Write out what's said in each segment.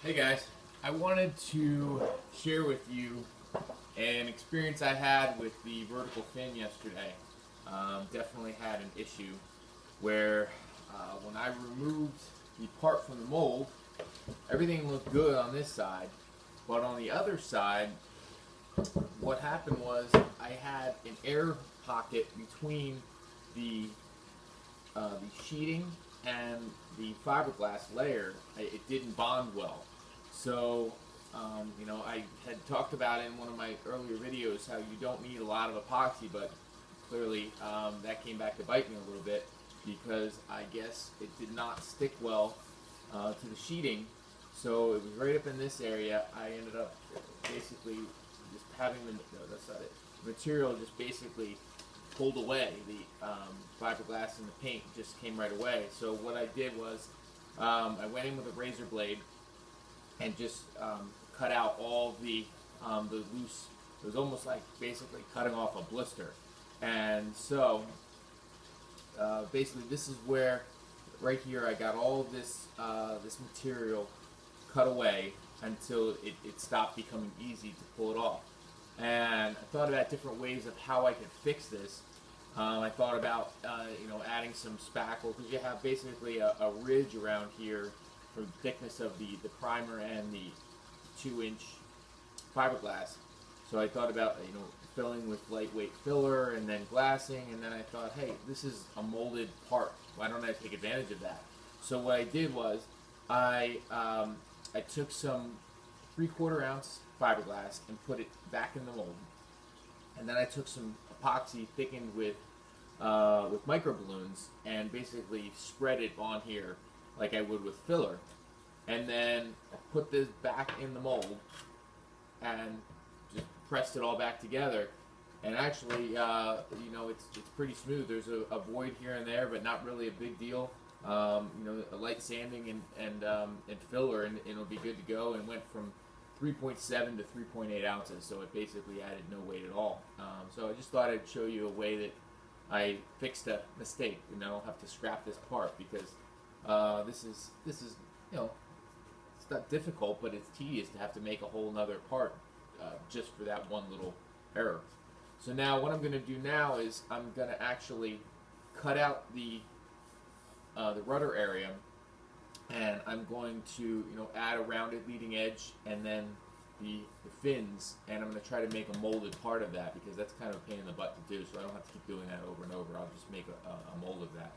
Hey guys, I wanted to share with you an experience I had with the vertical fin yesterday. Definitely had an issue where when I removed the part from the mold, everything looked good on this side, but on the other side, what happened was I had an air pocket between the the sheeting and the fiberglass layer. It didn't bond well. So, I had talked about in one of my earlier videos how you don't need a lot of epoxy, but clearly that came back to bite me a little bit because I guess it did not stick well to the sheeting. So it was right up in this area. I ended up basically just having that's not it. The material just basically pulled away. The fiberglass and the paint just came right away. So what I did was I went in with a razor blade and just cut out all the loose. It was almost like basically cutting off a blister. And so basically this is where right here I got all of this material cut away until it stopped becoming easy to pull it off. And I thought about different ways of how I could fix this. I thought about adding some spackle because you have basically a ridge around here from the thickness of the primer and the 2-inch fiberglass. So I thought about filling with lightweight filler and then glassing, and then I thought, hey, this is a molded part. Why don't I take advantage of that? So what I did was I took some 3/4 ounce fiberglass and put it back in the mold, and then I took some epoxy thickened with micro balloons and basically spread it on here like I would with filler, and then I put this back in the mold and just pressed it all back together. And actually, it's pretty smooth. There's a void here and there, but not really a big deal. A light sanding and filler, and it'll be good to go. And went from 3.7 to 3.8 ounces, so it basically added no weight at all. So I just thought I'd show you a way that I fixed a mistake, and I don't have to scrap this part because this is it's not difficult, but it's tedious to have to make a whole nother part just for that one little error. So now what I'm going to do now is I'm going to actually cut out the rudder area, and I'm going to add a rounded leading edge and then the fins, and I'm going to try to make a molded part of that because that's kind of a pain in the butt to do, so I don't have to keep doing that over and over. I'll just make a mold of that,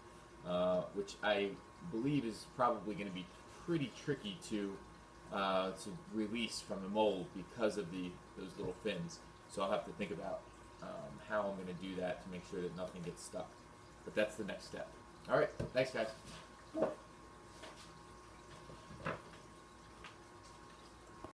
which I believe is probably going to be pretty tricky to release from the mold because of those little fins. So I'll have to think about how I'm going to do that to make sure that nothing gets stuck. But that's the next step. All right, thanks guys.